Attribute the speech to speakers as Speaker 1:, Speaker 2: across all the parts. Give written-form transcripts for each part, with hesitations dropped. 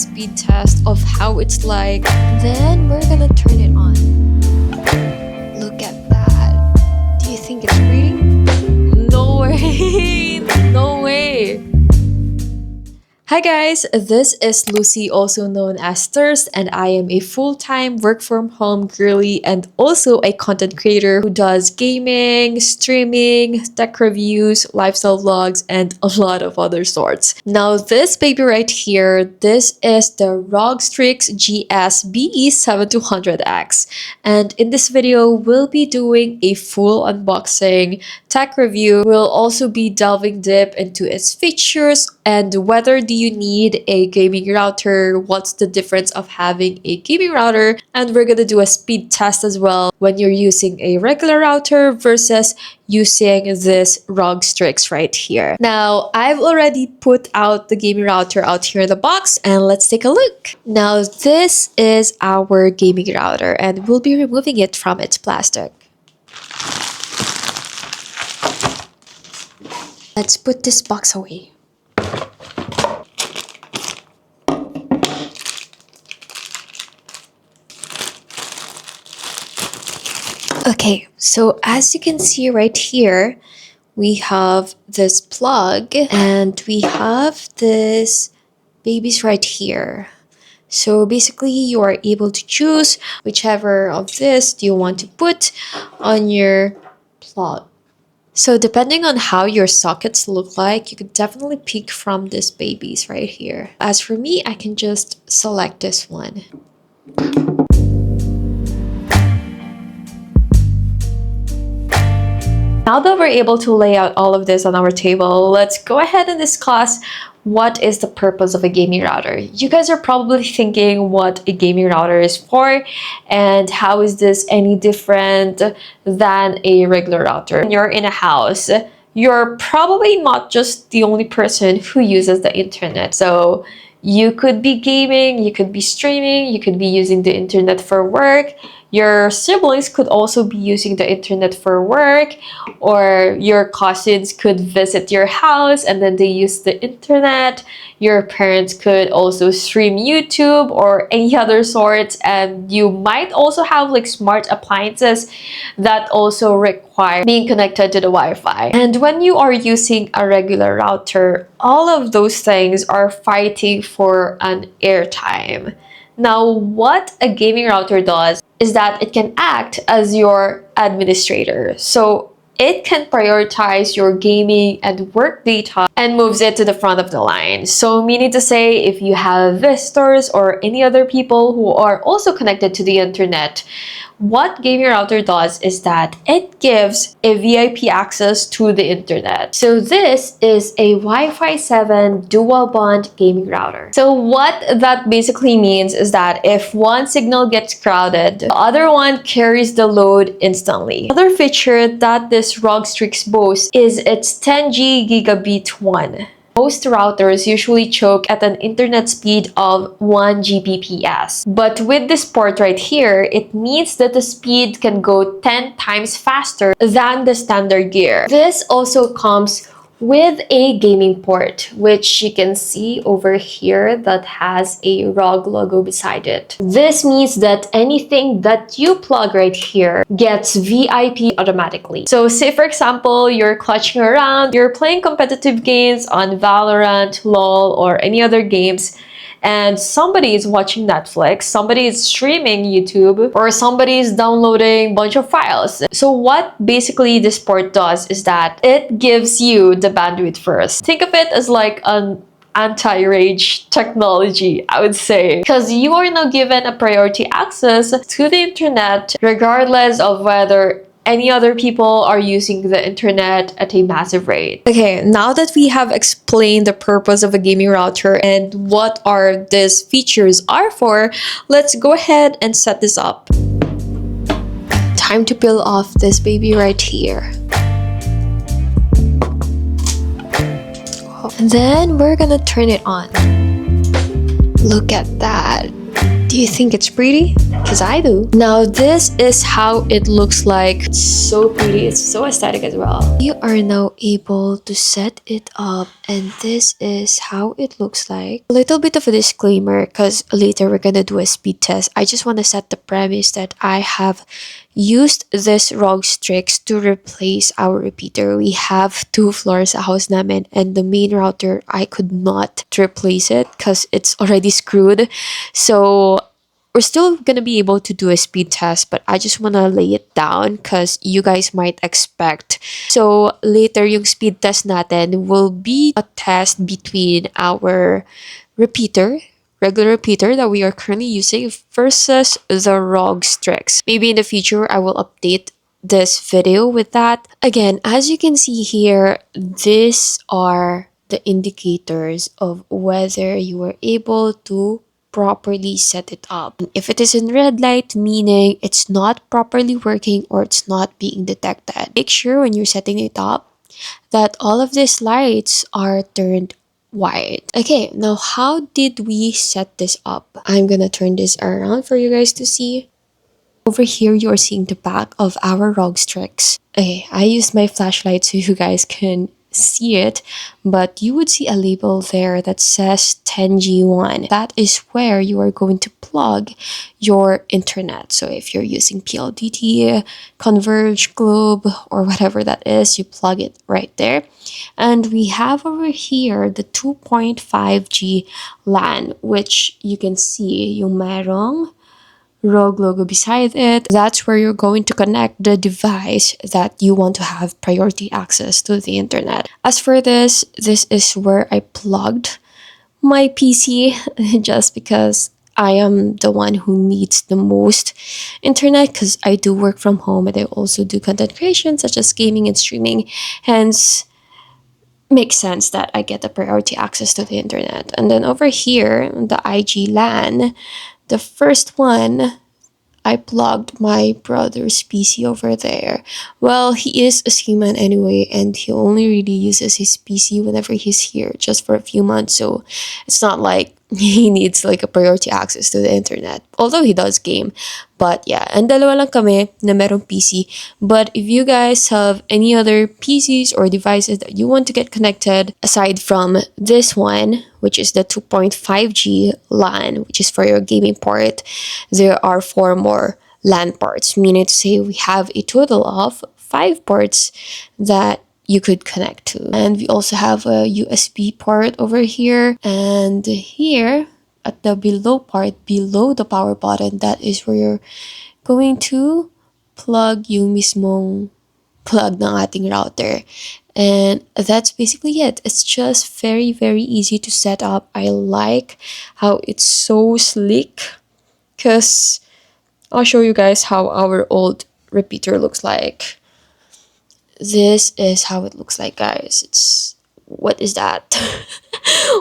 Speaker 1: speed test of how it's like. Then we're gonna turn it on. Look at that. Do you think it's pretty? No way. No way. Hi guys, this is Luci, also known as Thirst, and I am a full-time work-from-home girly and also a content creator who does gaming, streaming, tech reviews, lifestyle vlogs, and a lot of other sorts. Now this baby right here, this is the ROG Strix GS-BE 7200X, and in this video we'll be doing a full unboxing, tech review. We'll also be delving deep into its features and whether do you need a gaming router, what's the difference of having a gaming router, and we're gonna do a speed test as well when you're using a regular router versus using this ROG Strix right here. Now, I've already put out the gaming router out here in the box and let's take a look. Now, this is our gaming router and we'll be removing it from its plastic. Let's put this box away. Okay, so as you can see right here, we have this plug and we have this babies right here. So basically you are able to choose whichever of this do you want to put on your plug. So depending on how your sockets look like, you could definitely pick from these babies right here. As for me, I can just select this one. Now that we're able to lay out all of this on our table, let's go ahead and discuss what is the purpose of a gaming router. You guys are probably thinking what a gaming router is for and how is this any different than a regular router. When you're in a house, you're probably not just the only person who uses the internet. So you could be gaming, you could be streaming, you could be using the internet for work. Your siblings could also be using the internet for work, or your cousins could visit your house and then they use the internet. Your parents could also stream YouTube or any other sorts, and you might also have like smart appliances that also require being connected to the Wi-Fi. And when you are using a regular router, all of those things are fighting for an airtime. Now, what a gaming router does is that it can act as your administrator. So it can prioritize your gaming and work data and moves it to the front of the line. So meaning to say, if you have visitors or any other people who are also connected to the internet, what gaming router does is that it gives a VIP access to the internet. So this is a Wi-Fi 7 dual band gaming router. So what that basically means is that if one signal gets crowded, the other one carries the load instantly. Another feature that this ROG Strix boasts is its 10G gigabit one. Most routers usually choke at an internet speed of 1 Gbps. But with this port right here, it means that the speed can go 10 times faster than the standard gear. This also comes with a gaming port, which you can see over here that has a ROG logo beside it. This means that anything that you plug right here gets VIP automatically. So say for example, you're clutching around, you're playing competitive games on Valorant, LOL, or any other games, and somebody is watching Netflix, somebody is streaming YouTube, or somebody is downloading a bunch of files. So what basically this port does is that it gives you the bandwidth first. Think of it as like an anti-rage technology, I would say, because you are now given a priority access to the internet regardless of whether any other people are using the internet at a massive rate. Okay, now that we have explained the purpose of a gaming router and what are these features are for, let's go ahead and set this up. Time to peel off this baby right here. And then we're gonna turn it on. Look at that. Do you think it's pretty? because I do. Now this is how it looks like. It's so pretty, it's so aesthetic as well. You are now able to set it up, and this is how it looks like. A little bit of a disclaimer, because later we're gonna do a speed test. I just want to set the premise that I have used this ROG Strix to replace our repeater. We have 2 floors sa house namin, and the main router, I could not replace it because it's already screwed. So we're still gonna be able to do a speed test, but I just wanna lay it down because you guys might expect. So later, yung speed test natin will be a test between our repeater, regular repeater that we are currently using, versus the ROG Strix. Maybe in the future, I will update this video with that. Again, as you can see here, these are the indicators of whether you were able to properly set it up. If it is in red light, meaning it's not properly working or it's not being detected. Make sure when you're setting it up that all of these lights are turned white. Okay, now how did we set this up? I'm gonna turn this around for you guys to see. Over here, you're seeing the back of our ROG Strix. Okay, I used my flashlight so you guys can see it, but you would see a label there that says 10G1. That is where you are going to plug your internet. So if you're using PLDT, Converge, Globe, or whatever that is, you plug it right there. And we have over here the 2.5G LAN, which you can see yung merong ROG logo beside it. That's where you're going to connect the device that you want to have priority access to the internet. As for this is where I plugged my PC just because I am the one who needs the most internet because I do work from home and I also do content creation such as gaming and streaming. Hence, makes sense that I get the priority access to the internet. And then over here, the IG LAN, the first one, I plugged my brother's PC over there. Well, he is a seaman anyway, and he only really uses his PC whenever he's here, just for a few months. So it's not like he needs like a priority access to the internet. Although he does game. But yeah, and dalawa lang kami na merong PC. But if you guys have any other PCs or devices that you want to get connected, aside from this one, which is the 2.5G LAN, which is for your gaming port, there are 4 more LAN ports, meaning to say we have a total of 5 ports that you could connect to. And we also have a USB port over here, and here at the below part, below the power button, that is where you're going to plug yung mismong plug ng ating router. And that's basically it. It's just very, very easy to set up. I like how it's so sleek, because I'll show you guys how our old repeater looks like. This is how it looks like, guys. What is that?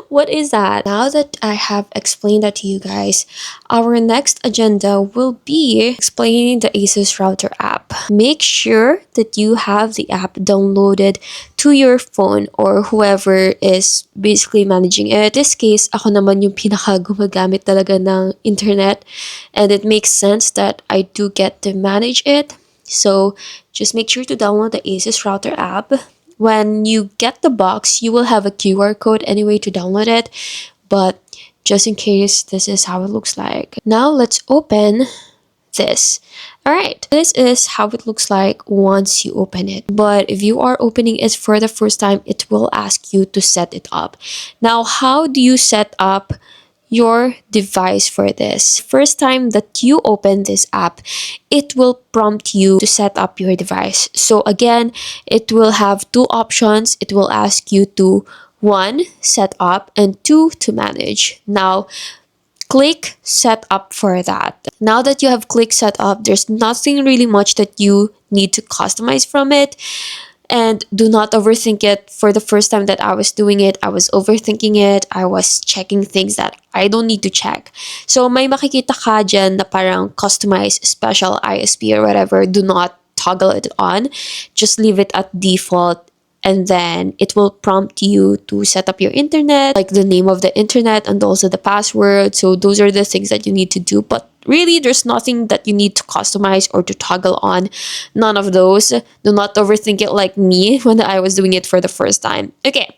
Speaker 1: What is that? Now that I have explained that to you guys, our next agenda will be explaining the Asus Router app. Make sure that you have the app downloaded to your phone or whoever is basically managing it. In this case, ako naman yung pinaka gumagamit talaga ng internet, and it makes sense that I do get to manage it. So just make sure to download the Asus Router app. When you get the box, you will have a QR code anyway to download it. But just in case, this is how it looks like. Now let's open this. Alright, this is how it looks like once you open it. But if you are opening it for the first time, it will ask you to set it up. Now, how do you set up your device for this? First time that you open this app, it will prompt you to set up your device. So again, it will have 2 options. It will ask you to 1, set up, and 2, to manage. Now, click set up for that. Now that you have clicked set up, there's nothing really much that you need to customize from it. And do not overthink it. For the first time that I was doing it, I was overthinking it. I was checking things that I don't need to check. So may makikita ka dyan na parang customize special ISP or whatever. Do not toggle it on. Just leave it at default. and then it will prompt you to set up your internet, like the name of the internet and also the password. So those are the things that you need to do, but really there's nothing that you need to customize or to toggle on. None of those. Do not overthink it like me when I was doing it for the first time. Okay,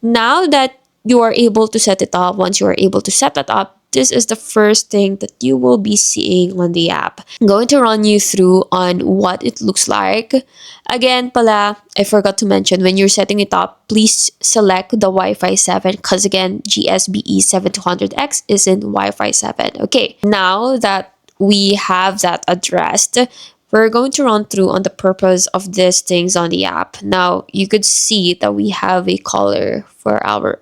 Speaker 1: now that you are able to set it up, once you are able to set that up, this is the first thing that you will be seeing on the app. I'm going to run you through on what it looks like. Again, pala, I forgot to mention, when you're setting it up, please select the Wi-Fi 7 because again, GS-BE 7200X is in Wi-Fi 7. Okay, now that we have that addressed, we're going to run through on the purpose of these things on the app. Now, you could see that we have a color for our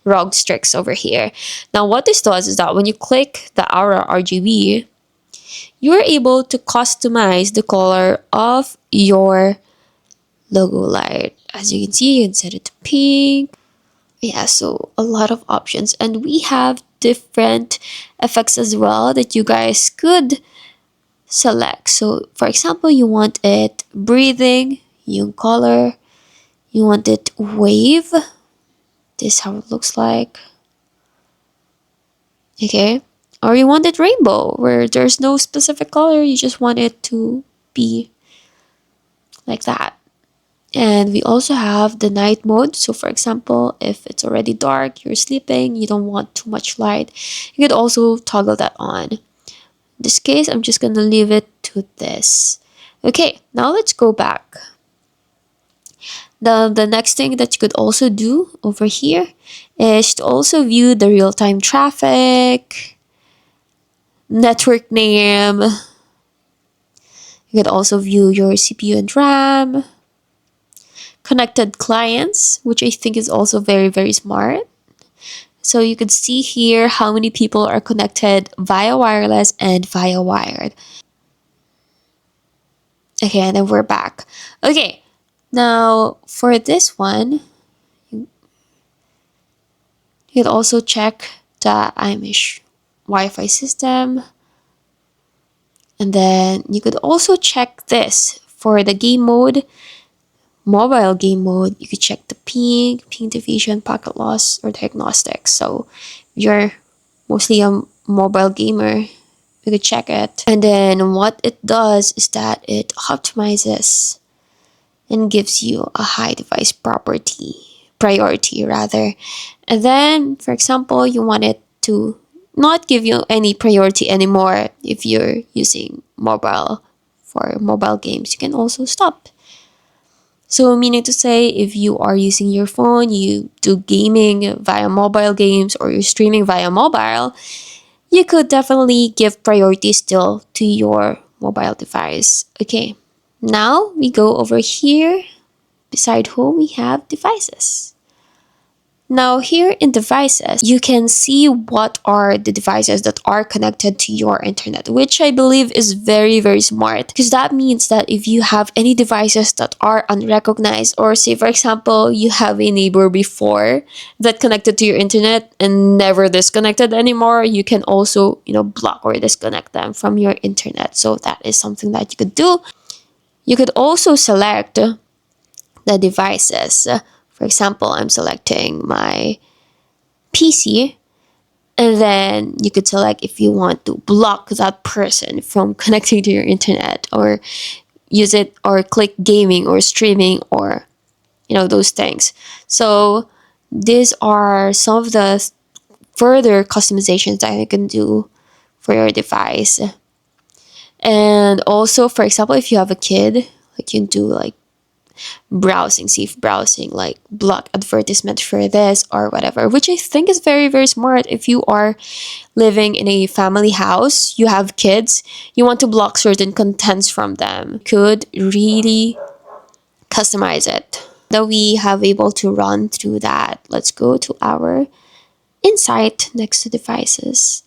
Speaker 1: ROG Strix over here. Now, what this does is that when you click the Aura RGB, you're able to customize the color of your logo light. As you can see, you can set it to pink. Yeah, so a lot of options. And we have different effects as well that you guys could select. So, for example, you want it breathing, yung color, you want it wave. This is how it looks like. Okay, or you want it rainbow where there's no specific color, you just want it to be like that. And we also have the night mode. So for example, if it's already dark, you're sleeping, you don't want too much light, you could also toggle that on. In this case, I'm just gonna leave it to this. Okay, now let's go back. The next thing that you could also do over here is to also view the real-time traffic, network name. You could also view your CPU and RAM, connected clients, which I think is also very, very smart. So you could see here how many people are connected via wireless and via wired. Okay, and then we're back. Okay, now for this one, you could also check the iMesh Wi-Fi system. And then you could also check this for the game mode, mobile game mode. You could check the ping division, pocket loss, or diagnostics. So if you're mostly a mobile gamer, you could check it. And then what it does is that it optimizes and gives you a high device priority rather. And then, for example, you want it to not give you any priority anymore if you're using mobile for mobile games. You can also stop. So meaning to say, if you are using your phone, you do gaming via mobile games or you're streaming via mobile, you could definitely give priority still to your mobile device. Okay, now we go over here. Beside home, we have devices. Now here in devices, you can see what are the devices that are connected to your internet, which I believe is very, very smart because that means that if you have any devices that are unrecognized, or say for example, you have a neighbor before that connected to your internet and never disconnected anymore, you can also, block or disconnect them from your internet. So that is something that you could do. You could also select the devices. For example, I'm selecting my PC, and then you could select if you want to block that person from connecting to your internet, or use it, or click gaming or streaming, or those things. So these are some of the further customizations that you can do for your device. And also, for example, if you have a kid, you can do like browsing, safe browsing, like block advertisement for this or whatever, which I think is very, very smart. If you are living in a family house, you have kids, you want to block certain contents from them, could really customize it. Now we have able to run through that. Let's go to our insight next to devices.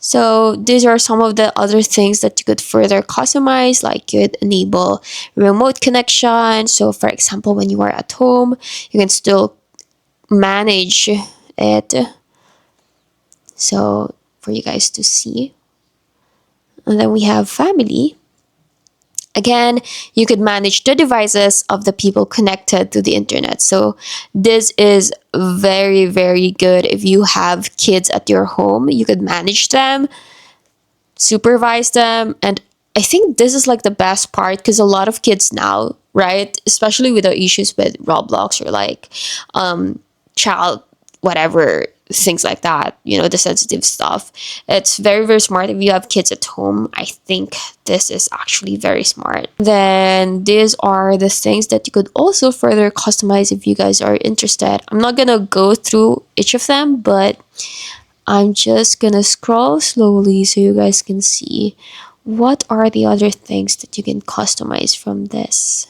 Speaker 1: So these are some of the other things that you could further customize, like you could enable remote connection. So for example, when you are at home, you can still manage it. So for you guys to see. And then we have family. Again, you could manage the devices of the people connected to the internet. So this is very, very good if you have kids at your home. You could manage them, supervise them, and I think this is like the best part because a lot of kids now, right, especially with the issues with Roblox or like child whatever things like that, you know, the sensitive stuff, it's very, very smart if you have kids at home. I think this is actually very smart. Then these are the things that you could also further customize if you guys are interested. I'm not gonna go through each of them, but I'm just gonna scroll slowly so you guys can see what are the other things that you can customize from this.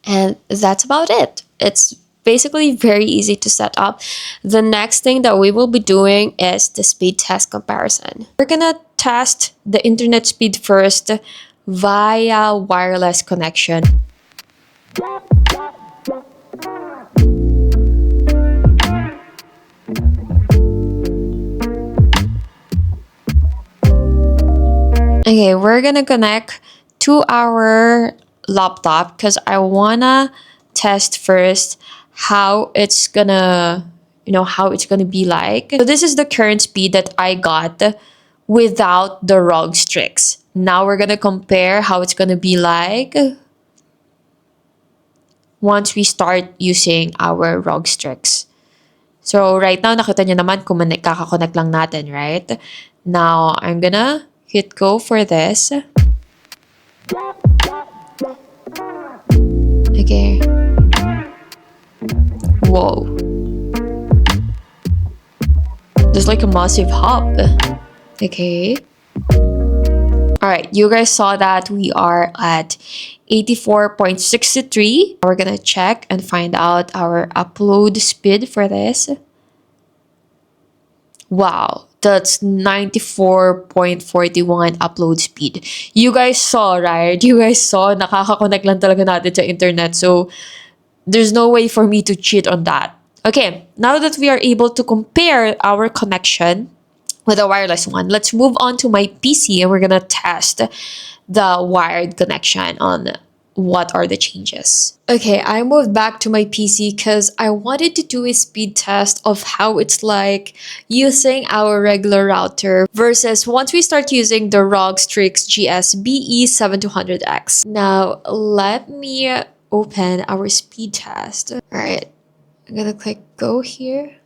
Speaker 1: And that's about it. It's basically very easy to set up. The next thing that we will be doing is the speed test comparison. We're gonna test the internet speed first via wireless connection. Okay, we're gonna connect to our laptop because I wanna test first how it's gonna, how it's gonna be like. So this is the current speed that I got without the ROG Strix. Now we're gonna compare how it's gonna be like once we start using our ROG Strix. So right now, nakita nyo naman kung kakakonect lang natin, right? Now, I'm gonna hit go for this. Okay. Whoa. There's like a massive hop. Okay. Alright, you guys saw that we are at 84.63. We're gonna check and find out our upload speed for this. Wow, that's 94.41 upload speed. You guys saw, right? You guys saw, nakaka-connect lang talaga natin sa internet. So, there's no way for me to cheat on that. Okay, now that we are able to compare our connection with a wireless one, let's move on to my PC and we're gonna test the wired connection on what are the changes. Okay, I moved back to my PC because I wanted to do a speed test of how it's like using our regular router versus once we start using the ROG Strix GS-BE 7200X. Now, let me open our speed test. All right, I'm gonna click go here.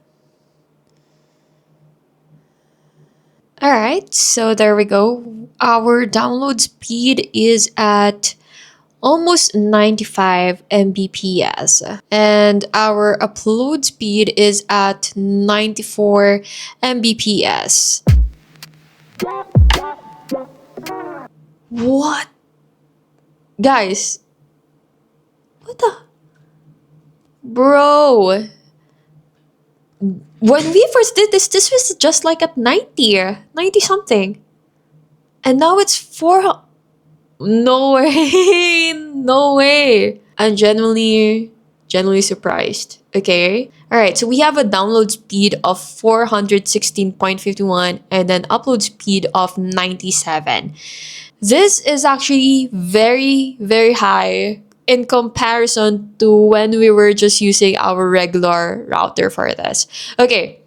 Speaker 1: All right, so there we go. Our download speed is at almost 95 Mbps, and our upload speed is at 94 Mbps. What? Guys, what the? Bro, when we first did this was just like at 90 something. And now it's 4. No way. No way. I'm genuinely surprised. Okay. All right. So we have a download speed of 416.51 and then upload speed of 97. This is actually very, very high in comparison to when we were just using our regular router for this. Okay.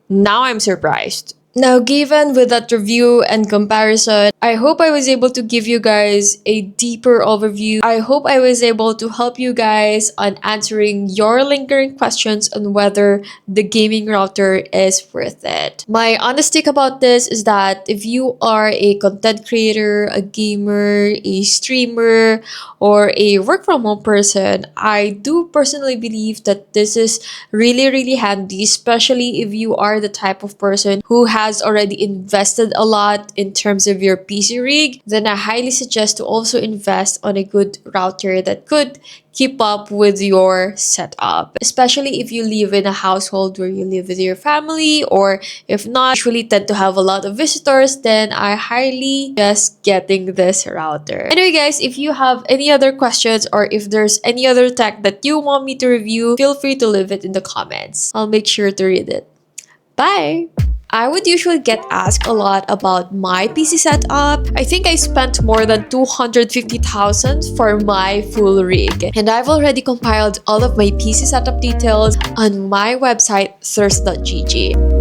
Speaker 1: Now I'm surprised. Now, given with that review and comparison, I hope I was able to give you guys a deeper overview. I hope I was able to help you guys on answering your lingering questions on whether the gaming router is worth it. My honest take about this is that if you are a content creator, a gamer, a streamer, or a work from home person, I do personally believe that this is really, really handy, especially if you are the type of person who has already invested a lot in terms of your PC rig. Then I highly suggest to also invest on a good router that could keep up with your setup, especially if you live in a household where you live with your family, or if not, usually tend to have a lot of visitors, then I highly suggest getting this router. Anyway guys, if you have any other questions or if there's any other tech that you want me to review, feel free to leave it in the comments. I'll make sure to read it. Bye! I would usually get asked a lot about my PC setup. I think I spent more than 250,000 for my full rig. And I've already compiled all of my PC setup details on my website, thirst.gg.